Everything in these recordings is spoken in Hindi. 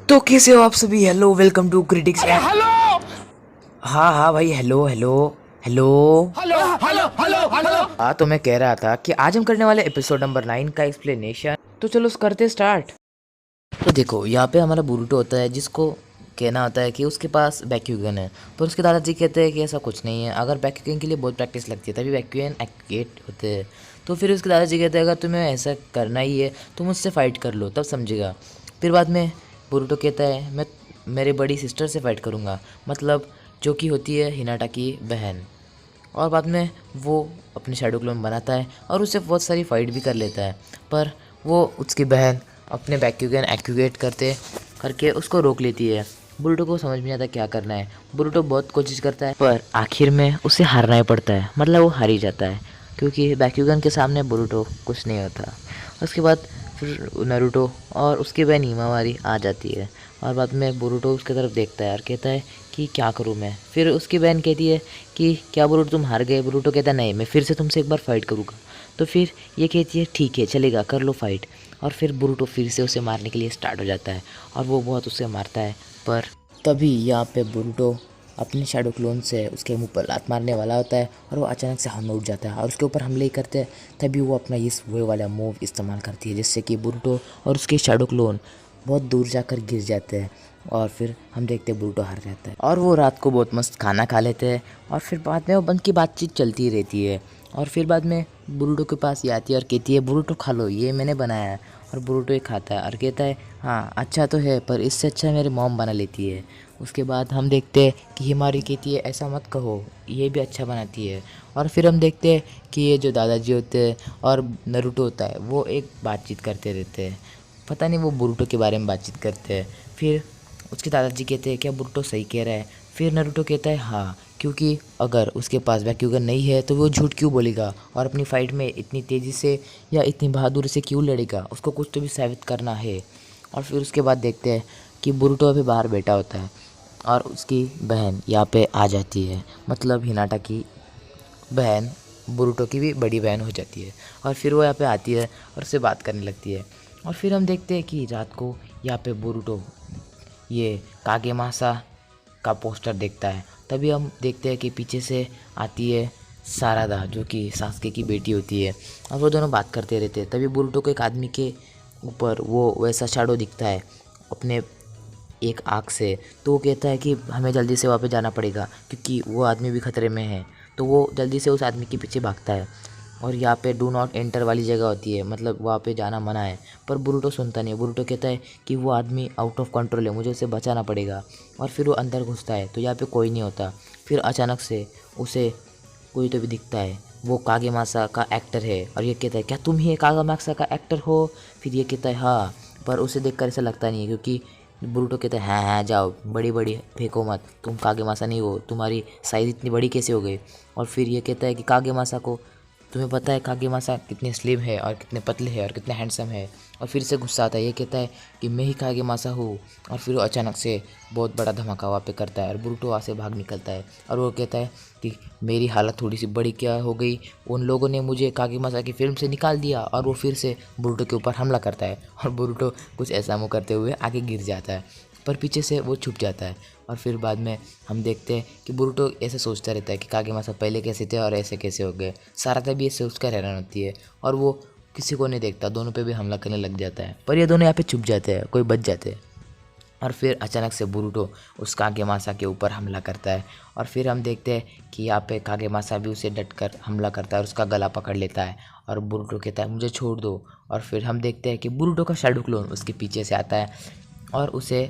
तो कैसे हो आप सभी। Hello, welcome to critics. Hello हाँ हाँ भाई, hello hello hello. Hello hello hello hello. हाँ, तो मैं कह रहा था कि आज हम करने वाले एपिसोड नंबर 9 का एक्सप्लेनेशन। तो चलो करते स्टार्ट। तो देखो, यहाँ पे हमारा बुरुटो होता है जिसको कहना होता है कि उसके पास वैक्यूगन है, पर उसके दादाजी कहते हैं कि ऐसा कुछ नहीं है। अगर वैक्यूगन के लिए बहुत प्रैक्टिस लगती है तभी वैक्यूगन एक्टिवेट होते हैं। तो फिर उसके दादाजी कहते हैं अगर तुम्हें ऐसा करना ही है तो मुझसे फाइट कर लो, तब समझेगा। फिर बाद में बुरुटो कहता है मैं मेरे बड़ी सिस्टर से फाइट करूँगा, मतलब जो कि होती है हिनाटा की बहन। और बाद में वो अपने शैडो क्लोन बनाता है और उससे बहुत सारी फाइट भी कर लेता है, पर वो उसकी बहन अपने बैक्यूगन एक्टिवेट करते करके उसको रोक लेती है। बुरुटो को समझ में नहीं आता क्या करना है। बुरुटो बहुत कोशिश करता है पर आखिर में उसे हारना ही पड़ता है, मतलब वो हार ही जाता है, क्योंकि बैक्यूगन के सामने बुरुटो कुछ नहीं होता। उसके बाद फिर नारुतो और उसकी बहन हिमावारी आ जाती है और बाद में बुरुटो उसकी तरफ देखता है और कहता है कि क्या करूँ मैं। फिर उसकी बहन कहती है कि क्या बुरुटो तुम हार गए। बुरुटो कहता है नहीं, मैं फिर से तुमसे एक बार फाइट करूँगा। तो फिर ये कहती है ठीक है चलेगा, कर लो फाइट। और फिर बुरुटो फिर से उसे मारने के लिए स्टार्ट हो जाता है और वो बहुत उसे मारता है। पर तभी यहाँ पे बुरुटो अपने शैडो क्लोन से उसके मुंह पर लात मारने वाला होता है और वो अचानक से हम उठ जाता है और उसके ऊपर हमले ही करते हैं। तभी वो अपना इस वो वाला मूव इस्तेमाल करती है जिससे कि बुरुटो और उसके शैडो क्लोन बहुत दूर जाकर गिर जाते हैं। और फिर हम देखते हैं बुरुटो हार जाता है और वो रात को बहुत मस्त खाना खा लेते हैं। और फिर बाद में वो बंद की बातचीत चलती रहती है। और फिर बाद में बुरुटो के पास ये आती है और कहती है बुरुटो खा लो, ये मैंने बनाया है। और बुरुटो ये खाता है और कहता है हाँ अच्छा तो है, पर इससे अच्छा मेरी मॉम बना लेती है। उसके बाद हम देखते हैं कि हिमारी कहती है ऐसा मत कहो, ये भी अच्छा बनाती है। और फिर हम देखते हैं कि ये जो दादाजी होते हैं और नरूटो होता है वो एक बातचीत करते रहते हैं। पता नहीं वो बुरुटो के बारे में बातचीत करते हैं। फिर उसके दादाजी कहते हैं क्या बुरुटो सही कह रहा है। फिर नरूटो कहता है हाँ, क्योंकि अगर उसके पास वैक्यूगन नहीं है तो वो झूठ क्यों बोलेगा और अपनी फ़ाइट में इतनी तेज़ी से या इतनी बहादुरी से क्यों लड़ेगा, उसको कुछ तो भी साबित करना है। और फिर उसके बाद देखते हैं कि बुरुटो अभी बाहर बैठा होता है और उसकी बहन यहाँ पे आ जाती है, मतलब हिनाटा की बहन बुरुटो की भी बड़ी बहन हो जाती है। और फिर वो यहाँ पे आती है और उससे बात करने लगती है। और फिर हम देखते हैं कि रात को यहाँ पे बुरुटो ये कागेमासा का पोस्टर देखता है। तभी हम देखते हैं कि पीछे से आती है सारादा, जो कि सास्के की बेटी होती है, और वो दोनों बात करते रहते हैं। तभी बुरुटो को एक आदमी के ऊपर वो वैसा शैडो दिखता है अपने एक आँख से। तो वो कहता है कि हमें जल्दी से वहाँ पे जाना पड़ेगा क्योंकि वो आदमी भी खतरे में है। तो वो जल्दी से उस आदमी के पीछे भागता है और यहाँ पे डू नॉट एंटर वाली जगह होती है, मतलब वहाँ पे जाना मना है। पर बुरुटो सुनता नहीं है। बुरुटो कहता है कि वो आदमी आउट ऑफ कंट्रोल है, मुझे उसे बचाना पड़ेगा। और फिर वो अंदर घुसता है तो यहाँ पे कोई नहीं होता। फिर अचानक से उसे कोई तो भी दिखता है, वो कागेमासा का एक्टर है और ये कहता है क्या तुम ही कागेमासा का एक्टर हो। फिर ये कहता है हाँ, पर उसे देखकर ऐसा लगता नहीं है क्योंकि बुरुटो कहता है हाँ हाँ जाओ, बड़ी बड़ी फेंको मत, तुम कागेमासा नहीं हो, तुम्हारी साइज़ इतनी बड़ी कैसे हो गई। और फिर ये कहता है कि कागेमासा को तुम्हें पता है कागेमासा कितने स्लिम है और कितने पतले हैं और कितने हैंडसम है। और फिर से गुस्सा आता है, ये कहता है कि मैं ही कागेमासा हूँ। और फिर वो अचानक से बहुत बड़ा धमाका वहाँ पे करता है और बुरुटो वहाँ से भाग निकलता है और वो कहता है कि मेरी हालत थोड़ी सी बड़ी क्या हो गई, उन लोगों ने मुझे कागेमासा की फिल्म से निकाल दिया। और वो फिर से बुरुटो के ऊपर हमला करता है और बुरुटो कुछ ऐसा मुँह करते हुए आगे गिर जाता है, पर पीछे से वो छुप जाता है। और फिर बाद में हम देखते हैं कि बुरुटो ऐसे सोचता रहता है कि कागेमासा पहले कैसे थे और ऐसे कैसे हो गए। साराता भी ऐसे उसका हैरान होती है और वो किसी को नहीं देखता, दोनों पे भी हमला करने लग जाता है। पर ये दोनों यहाँ पे छुप जाते हैं, कोई बच जाते हैं। और फिर अचानक से बुरुटो उस कागेमासा के ऊपर हमला करता है और फिर हम देखते हैं कि यहाँ पे कागेमासा भी उसे डट कर हमला करता है और उसका गला पकड़ लेता है और बुरुटो कहता है मुझे छोड़ दो। और फिर हम देखते हैं कि बुरुटो का शैडो क्लोन उसके पीछे से आता है और उसे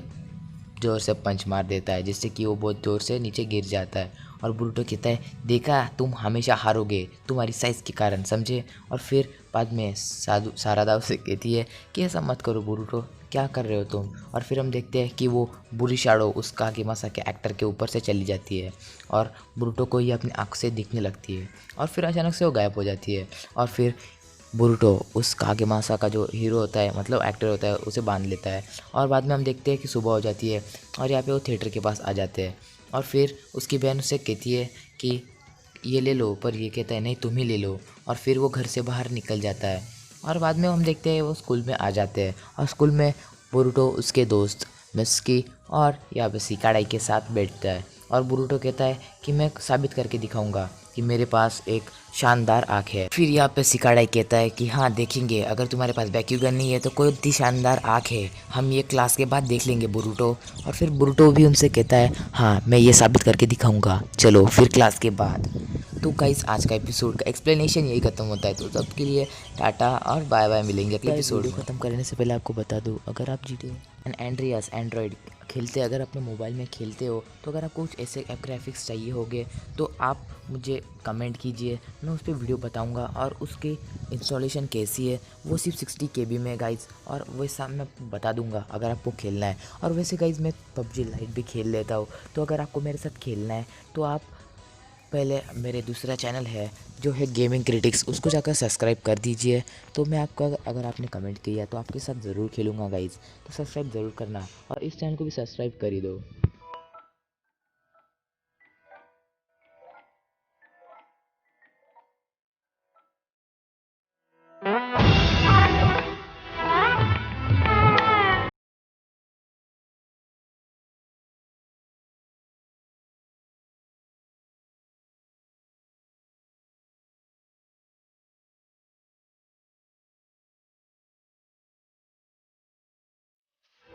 ज़ोर से पंच मार देता है जिससे कि वो बहुत ज़ोर से नीचे गिर जाता है। और बुरुटो कहता है देखा, तुम हमेशा हारोगे तुम्हारी साइज़ के कारण, समझे। और फिर बाद में सारादा उसे कहती है कि ऐसा मत करो बुरुटो, क्या कर रहे हो तुम। और फिर हम देखते हैं कि वो बुरी शैडो उस कागेमासा के एक्टर के ऊपर से चली जाती है और बुरुटो को ये अपनी आँख से दिखने लगती है और फिर अचानक से वो गायब हो जाती है। और फिर बुरुटो उस कागेमासा का जो हीरो होता है, मतलब एक्टर होता है, उसे बांध लेता है। और बाद में हम देखते हैं कि सुबह हो जाती है और यहाँ पे वो थिएटर के पास आ जाते हैं और फिर उसकी बहन उससे कहती है कि ये ले लो, पर ये कहता है नहीं तुम ही ले लो। और फिर वो घर से बाहर निकल जाता है और बाद में हम देखते हैं वो स्कूल में आ जाते हैं और स्कूल में बुरुटो उसके दोस्त मिस्की और यहाँ पे सिकाडाई के साथ बैठता है और बुरुटो कहता है कि मैं साबित करके दिखाऊंगा कि मेरे पास एक शानदार आँख है। फिर यहाँ पे सिकाडाई कहता है कि हाँ देखेंगे, अगर तुम्हारे पास बैक्यूगन नहीं है तो कोई इतनी शानदार आँख है, हम ये क्लास के बाद देख लेंगे बुरुटो। और फिर बुरुटो भी उनसे कहता है हाँ मैं ये साबित करके दिखाऊंगा, चलो फिर क्लास के बाद। तो गाइस आज का एपिसोड का एक्सप्लेनेशन यही खत्म होता है। तो सबके लिए टाटा और बाय बाय, मिलेंगे अगले एपिसोड। खत्म करने से पहले आपको बता दूं, अगर आप GTA एंड एंड्रियास एंड्रॉयड खेलते, अगर अपने मोबाइल में खेलते हो, तो अगर आपको कुछ ऐसे ग्राफिक्स चाहिए होंगे तो आप मुझे कमेंट कीजिए, मैं उस पर वीडियो बताऊंगा। और उसकी इंस्टॉलेशन कैसी है वो सिर्फ 60 KB में गाइज, और वैसा मैं बता दूंगा अगर आपको खेलना है। और वैसे गाइज मैं PUBG लाइट भी खेल लेता हूँ, तो अगर आपको मेरे साथ खेलना है तो आप पहले मेरे दूसरा चैनल है जो है गेमिंग क्रिटिक्स, उसको जाकर सब्सक्राइब कर दीजिए। तो मैं आपका अगर आपने कमेंट किया तो आपके साथ ज़रूर खेलूँगा गाइज़, तो सब्सक्राइब ज़रूर करना और इस चैनल को भी सब्सक्राइब कर ही दो।